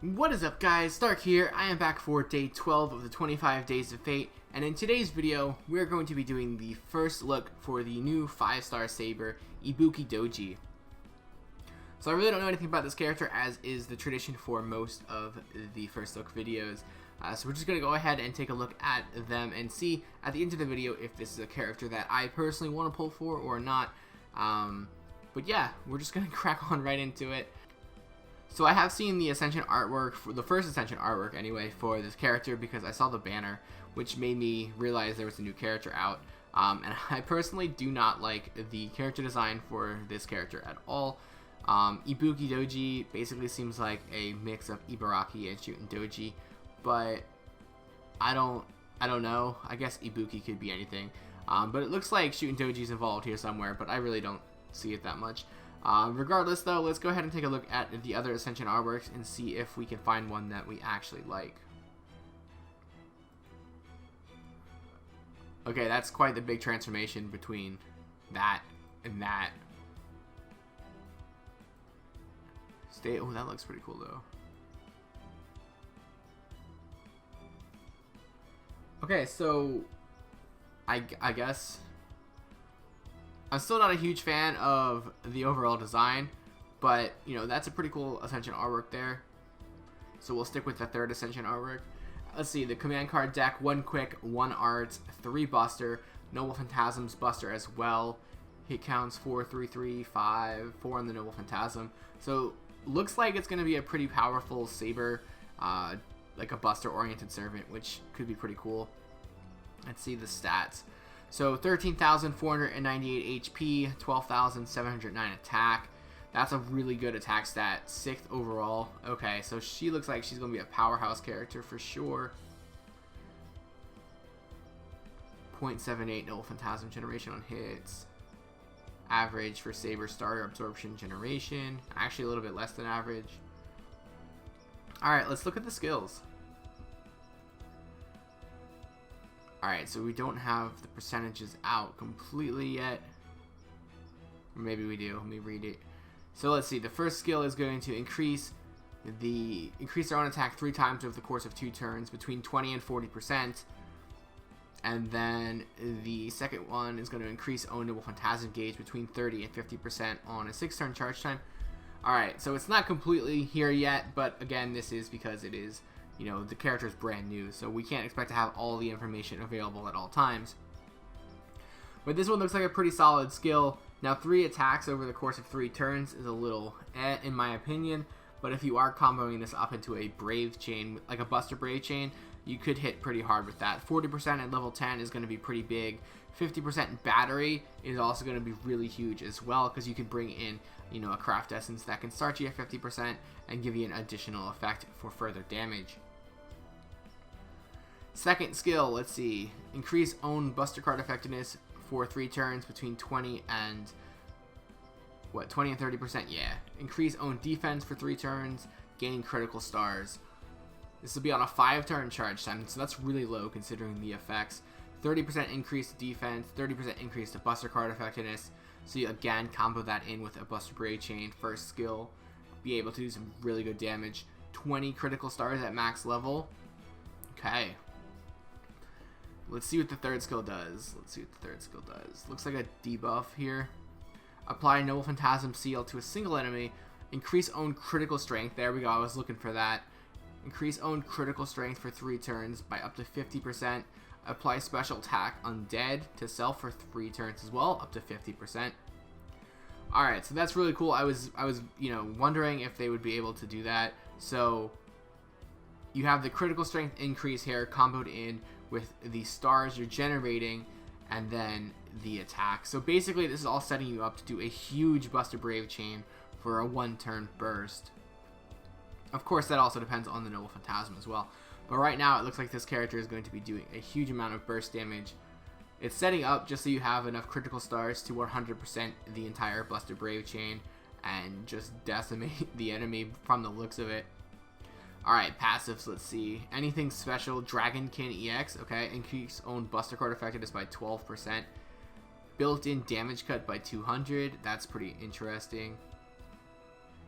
What is up, guys? Stark here. I am back for day 12 of the 25 Days of Fate, and in today's video we're going to be doing the first look for the new 5-star saber Ibuki Douji. So I really don't know anything about this character, as is the tradition for most of the first look videos. So we're just going to go ahead and take a look at them and see at the end of the video if this is a character that I personally want to pull for or not. But yeah, we're just going to crack on right into it. So I have seen the Ascension artwork, for the first Ascension artwork anyway, for this character because I saw the banner, which made me realize there was a new character out. And I personally do not like the character design for this character at all. Ibuki Douji basically seems like a mix of Ibaraki and Shootin' Douji, but I don't know. I guess Ibuki could be anything. But it looks like Shootin' Douji's involved here somewhere, but I really don't see it that much. Regardless though, let's go ahead and take a look at the other Ascension artworks and see if we can find one that we actually like. Okay, that's quite the big transformation between that and that. Oh, that looks pretty cool though. Okay, so I guess I'm still not a huge fan of the overall design, but you know, that's a pretty cool Ascension artwork there. So we'll stick with the third Ascension artwork. Let's see, the command card deck: 1 quick, 1 art, 3 buster, Noble Phantasm's buster as well. Hit counts 4, 3, 3, 5, 4 on the Noble Phantasm. So looks like it's going to be a pretty powerful saber, like a buster oriented servant, which could be pretty cool. Let's see the stats. So 13,498 HP, 12,709 attack. That's a really good attack stat. 6th overall. Okay, so she looks like she's going to be a powerhouse character for sure. 0.78 Noble Phantasm generation on hits. Average for Saber starter absorption generation. Actually a little bit less than average. Alright, let's look at the skills. Alright, so we don't have the percentages out completely yet. Or maybe we do. Let me read it. So let's see. The first skill is going to increase their own attack 3 times over the course of 2 turns, between 20 and 40%. And then the second one is going to increase own Noble Phantasm gauge between 30 and 50% on a 6-turn charge time. Alright, so it's not completely here yet, but again, this is because it is, you know, the character is brand new, so we can't expect to have all the information available at all times. But this one looks like a pretty solid skill. Now, 3 attacks over the course of 3 turns is a little in my opinion, but if you are comboing this up into a Brave chain, like a Buster Brave chain, you could hit pretty hard with that. 40% at level 10 is going to be pretty big. 50% battery is also going to be really huge as well, because you can bring in, you know, a craft essence that can start you at 50% and give you an additional effect for further damage. Second skill, let's see, increase own buster card effectiveness for 3 turns, between 20 and 30%. Yeah, increase own defense for 3 turns, gain critical stars. This will be on a 5-turn charge time, so that's really low considering the effects. 30% increase to defense, 30% increase to buster card effectiveness. So you again combo that in with a Buster Brave chain first skill, be able to do some really good damage. 20 critical stars at max level. Okay. Let's see what the third skill does. Looks like a debuff here. Apply Noble Phantasm seal to a single enemy. Increase own critical strength. There we go. I was looking for that. Increase own critical strength for 3 turns by up to 50%. Apply special attack undead to self for 3 turns as well, up to 50%. Alright, so that's really cool. I was you know, wondering if they would be able to do that. So you have the critical strength increase here comboed in with the stars you're generating and then the attack. So basically this is all setting you up to do a huge Buster Brave chain for a 1-turn burst. Of course, that also depends on the Noble Phantasm as well. But right now, it looks like this character is going to be doing a huge amount of burst damage. It's setting up just so you have enough critical stars to 100% the entire Buster Brave chain and just decimate the enemy from the looks of it. Alright, passives, let's see. Anything special, Dragonkin EX, okay. Increase own Buster card effectiveness by 12%. Built-in damage cut by 200, that's pretty interesting.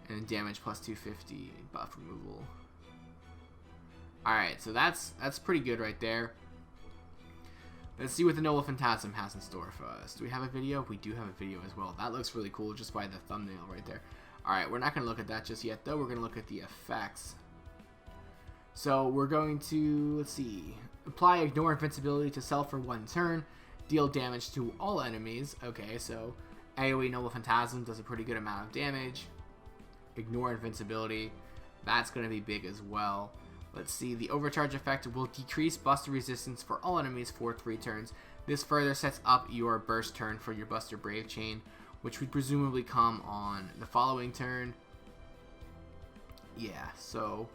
And damage plus 250, buff removal. Alright, so that's pretty good right there. Let's see what the Noble Phantasm has in store for us. Do we have a video? We do have a video as well. That looks really cool just by the thumbnail right there. Alright, we're not going to look at that just yet, though. We're going to look at the effects. So we're going to, let's see, apply Ignore Invincibility to self for 1 turn. Deal damage to all enemies. Okay, so AoE Noble Phantasm does a pretty good amount of damage. Ignore Invincibility. That's going to be big as well. Let's see, the Overcharge effect will decrease Buster resistance for all enemies for 3 turns. This further sets up your burst turn for your Buster Brave Chain, which would presumably come on the following turn. Yeah, so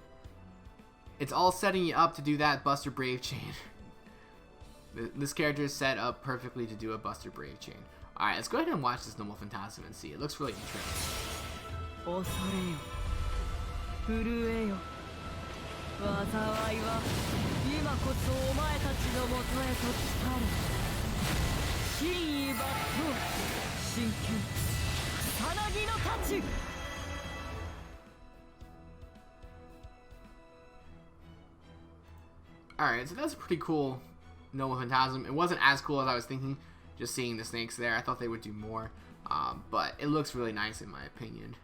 it's all setting you up to do that Buster Brave Chain. This character is set up perfectly to do a Buster Brave Chain. Alright, let's go ahead and watch this Noble Phantasm and see. It looks really interesting. Alright, so that's pretty cool Noble Phantasm. It wasn't as cool as I was thinking, just seeing the snakes there. I thought they would do more, but it looks really nice in my opinion.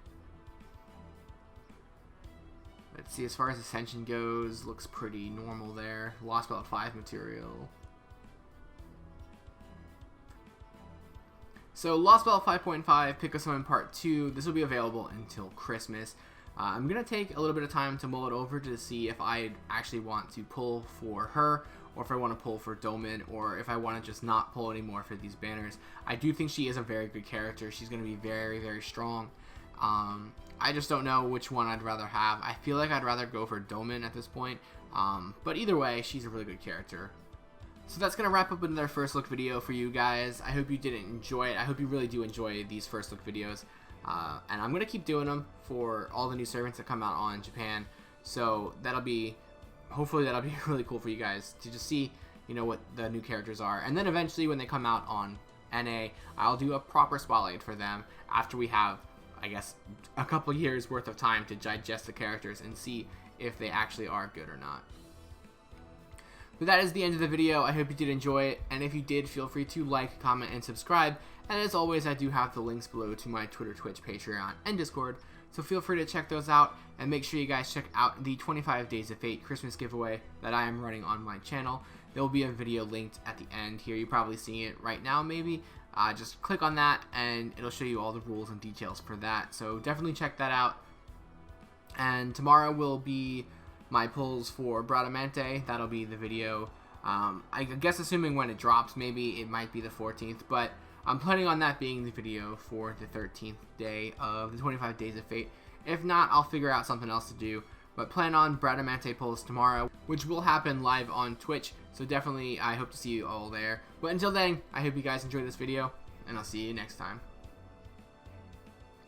Let's see, as far as Ascension goes, looks pretty normal there. Lost Belt 5 material. So Lost Belt 5.5, Pick a Summon Part 2, this will be available until Christmas. I'm going to take a little bit of time to mull it over to see if I actually want to pull for her, or if I want to pull for Domin, or if I want to just not pull anymore for these banners. I do think she is a very good character. She's going to be very, very strong. I just don't know which one I'd rather have. I feel like I'd rather go for Domin at this point, but either way, she's a really good character. So that's going to wrap up another first look video for you guys. I hope you did enjoy it. I hope you really do enjoy these first look videos. And I'm going to keep doing them for all the new servants that come out on Japan. So hopefully that'll be really cool for you guys to just see, you know, what the new characters are. And then eventually when they come out on NA, I'll do a proper spotlight for them after we have, I guess, a couple years worth of time to digest the characters and see if they actually are good or not. But that is the end of the video. I hope you did enjoy it, and if you did, feel free to like, comment, and subscribe. And as always, I do have the links below to my Twitter, Twitch, Patreon, and Discord, so feel free to check those out, and make sure you guys check out the 25 Days of Fate Christmas giveaway that I am running on my channel. There will be a video linked at the end here. You're probably seeing it right now, maybe. Just click on that, and it'll show you all the rules and details for that, so definitely check that out. And tomorrow will be my pulls for Bradamante. That'll be the video. I guess assuming when it drops, maybe it might be the 14th, but I'm planning on that being the video for the 13th day of the 25 Days of Fate. If not, I'll figure out something else to do, but plan on Bradamante pulls tomorrow, which will happen live on Twitch, so definitely I hope to see you all there. But until then, I hope you guys enjoyed this video, and I'll see you next time.